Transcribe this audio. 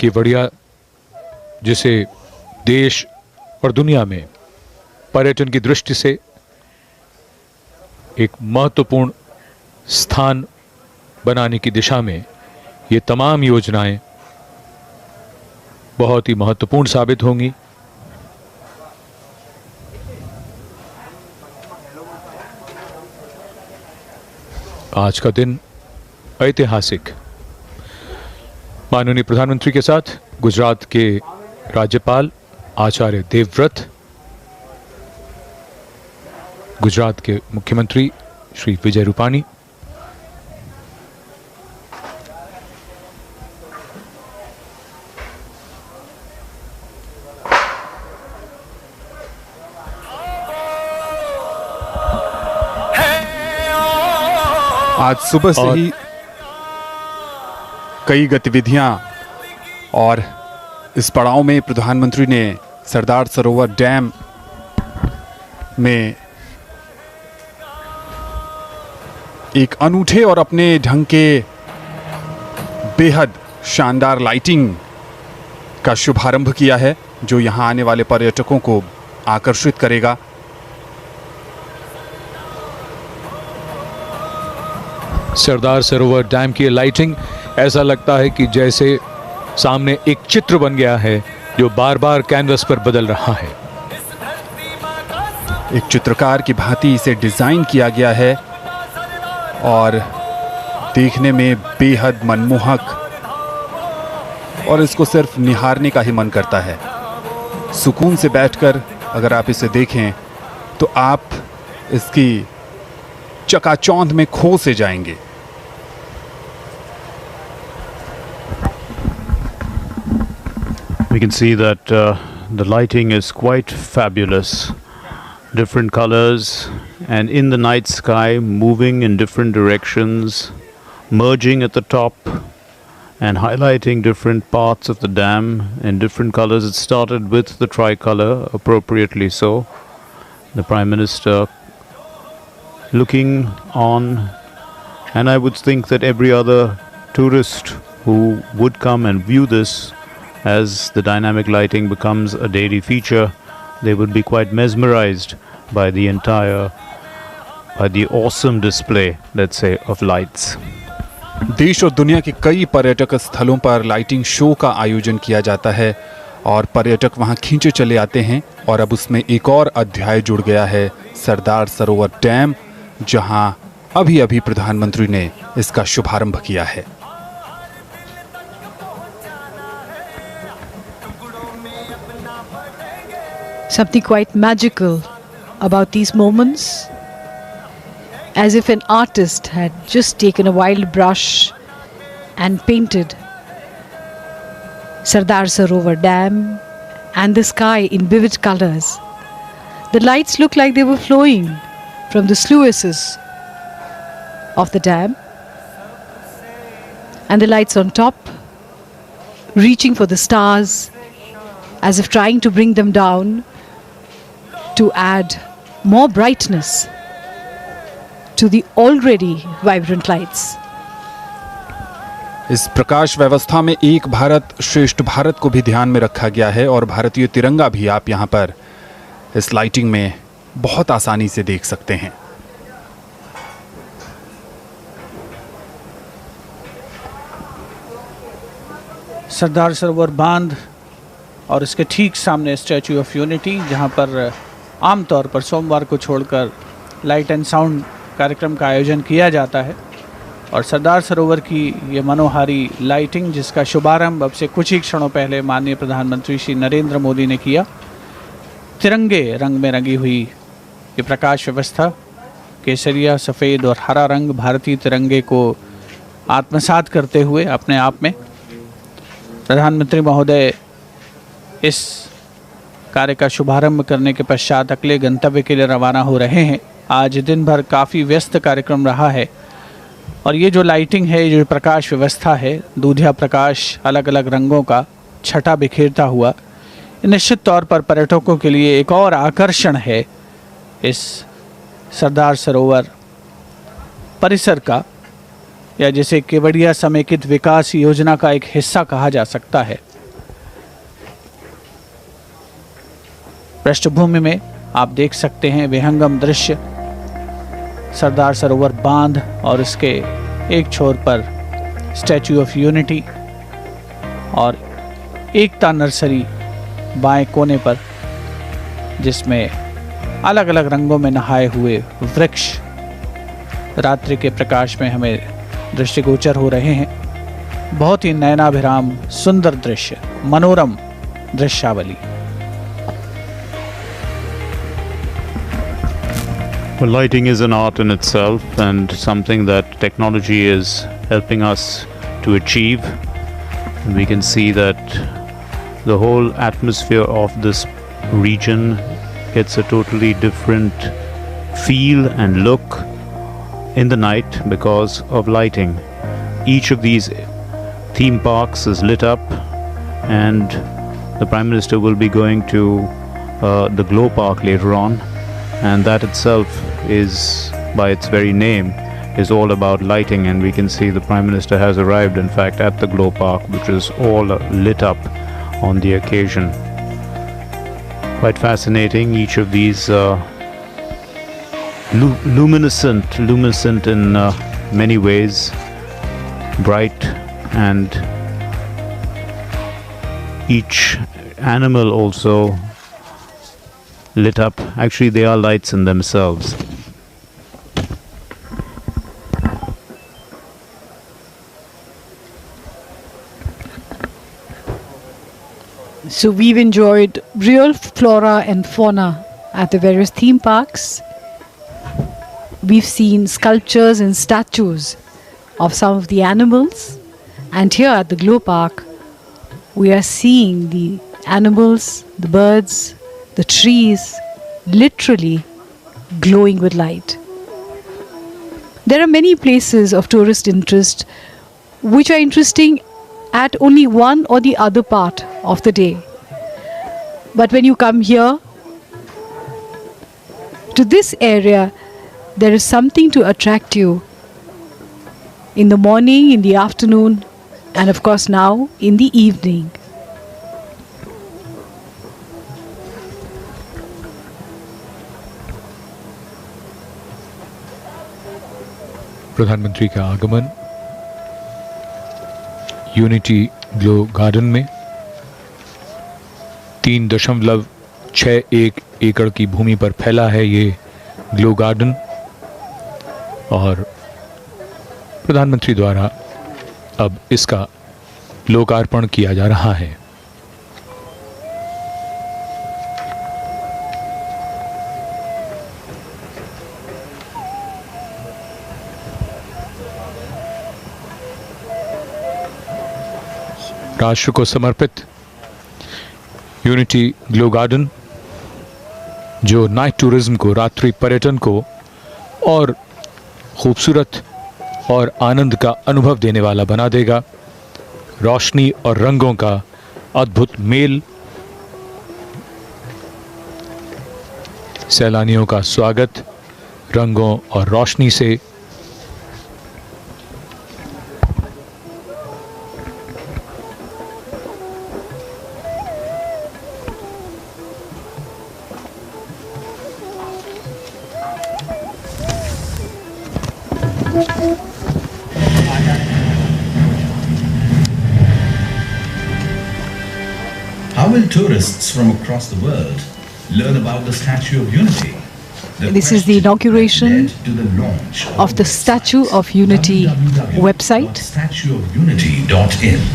केवड़िया जिसे देश और दुनिया में पर्यटन की दृष्टि से एक महत्वपूर्ण स्थान बनाने की दिशा में ये तमाम योजनाएं बहुत ही महत्वपूर्ण साबित होंगी। आज का दिन ऐतिहासिक। माननीय प्रधानमंत्री के साथ गुजरात के राज्यपाल आचार्य देवव्रत, गुजरात के मुख्यमंत्री श्री विजय रूपाणी, आज सुबह से ही कई गतिविधियां और इस पड़ाव में प्रधानमंत्री ने सरदार सरोवर डैम में एक अनूठे और अपने ढंग के बेहद शानदार लाइटिंग का शुभारंभ किया है, जो यहां आने वाले पर्यटकों को आकर्षित करेगा। सरदार सरोवर डैम की लाइटिंग ऐसा लगता है कि जैसे सामने एक चित्र बन गया है जो बार बार कैनवस पर बदल रहा है। एक चित्रकार की भांति इसे डिजाइन किया गया है और देखने में बेहद मनमोहक, और इसको सिर्फ निहारने का ही मन करता है। सुकून से बैठकर अगर आप इसे देखें तो आप इसकी चकाचौंध में खो से जाएंगे। We can see that the lighting is quite fabulous. Different colors, and in the night sky, moving in different directions, merging at the top and highlighting different parts of the dam in different colors. It started with the tricolor, appropriately so. The Prime Minister looking on, and I would think that every other tourist who would come and view this, as the dynamic lighting becomes a daily feature, they would be quite mesmerized by the awesome display, let's say, of lights. देश और दुनिया के कई पर्यटक स्थलों पर lighting show का आयोजन किया जाता है और पर्यटक वहां खींचे चले आते हैं, और अब उसमें एक और अध्याय जुड़ गया है, सरदार सरोवर डैम, जहां अभी अभी प्रधानमंत्री ने इसका शुभारंभ किया है। Something quite magical about these moments, as if an artist had just taken a wild brush and painted Sardar Sarovar Dam and the sky in vivid colors. The lights look like they were flowing from the sluices of the dam, and the lights on top reaching for the stars as if trying to bring them down to add more brightness to the already vibrant lights. इस प्रकाश व्यवस्था में एक भारत श्रेष्ठ भारत को भी ध्यान में रखा गया है, और भारतीय तिरंगा भी आप यहाँ पर इस लाइटिंग में बहुत आसानी से देख सकते हैं। सरदार सरोवर बांध और इसके ठीक सामने स्टैचू ऑफ यूनिटी, जहाँ पर आमतौर पर सोमवार को छोड़कर लाइट एंड साउंड कार्यक्रम का आयोजन किया जाता है, और सरदार सरोवर की ये मनोहारी लाइटिंग, जिसका शुभारंभ अब से कुछ ही क्षणों पहले माननीय प्रधानमंत्री श्री नरेंद्र मोदी ने किया। तिरंगे रंग में रंगी हुई ये प्रकाश व्यवस्था, केसरिया, सफ़ेद और हरा रंग भारतीय तिरंगे को आत्मसात करते हुए अपने आप में प्रधानमंत्री महोदय इस कार्य का शुभारंभ करने के पश्चात अगले गंतव्य के लिए रवाना हो रहे हैं। आज दिन भर काफ़ी व्यस्त कार्यक्रम रहा है, और ये जो लाइटिंग है, ये जो प्रकाश व्यवस्था है, दूधिया प्रकाश अलग अलग रंगों का छटा बिखेरता हुआ, निश्चित तौर पर पर्यटकों के लिए एक और आकर्षण है इस सरदार सरोवर परिसर का, या जिसे केवड़िया समेकित विकास योजना का एक हिस्सा कहा जा सकता है। पृष्ठभूमि में आप देख सकते हैं विहंगम दृश्य, सरदार सरोवर बांध और इसके एक छोर पर स्टैच्यू ऑफ यूनिटी और एकता नर्सरी बाएं कोने पर, जिसमें अलग अलग रंगों में नहाए हुए वृक्ष रात्रि के प्रकाश में हमें दृष्टिगोचर हो रहे हैं। बहुत ही नयनाभिराम सुंदर दृश्य, मनोरम दृश्यावली। Well, lighting is an art in itself and something that technology is helping us to achieve. We can see that the whole atmosphere of this region gets a totally different feel and look in the night because of lighting. Each of these theme parks is lit up, and the Prime Minister will be going to the Glow Park later on, and that itself is, by its very name, is all about lighting. And we can see the Prime Minister has arrived, in fact, at the Glow Park, which is all lit up on the occasion. Quite fascinating. Each of these luminescent in many ways, bright, and each animal also lit up. Actually, they are lights in themselves. So we've enjoyed real flora and fauna at the various theme parks. We've seen sculptures and statues of some of the animals, and here at the Glow Park we are seeing the animals, the birds, the trees literally glowing with light. There are many places of tourist interest which are interesting at only one or the other part of the day. But when you come here to this area, there is something to attract you in the morning, in the afternoon, and of course now in the evening. प्रधानमंत्री का आगमन unity glow garden में 3.61 एकड़ की भूमि पर फैला है ये ग्लो गार्डन, और प्रधानमंत्री द्वारा अब इसका लोकार्पण किया जा रहा है। राष्ट्र को समर्पित यूनिटी ग्लो गार्डन, जो नाइट टूरिज्म को, रात्रि पर्यटन को और खूबसूरत और आनंद का अनुभव देने वाला बना देगा। रोशनी और रंगों का अद्भुत मेल, सैलानियों का स्वागत रंगों और रोशनी से। How will tourists from across the world learn about the Statue of Unity? This is the inauguration of the Statue of Unity website. www.statueofunity.in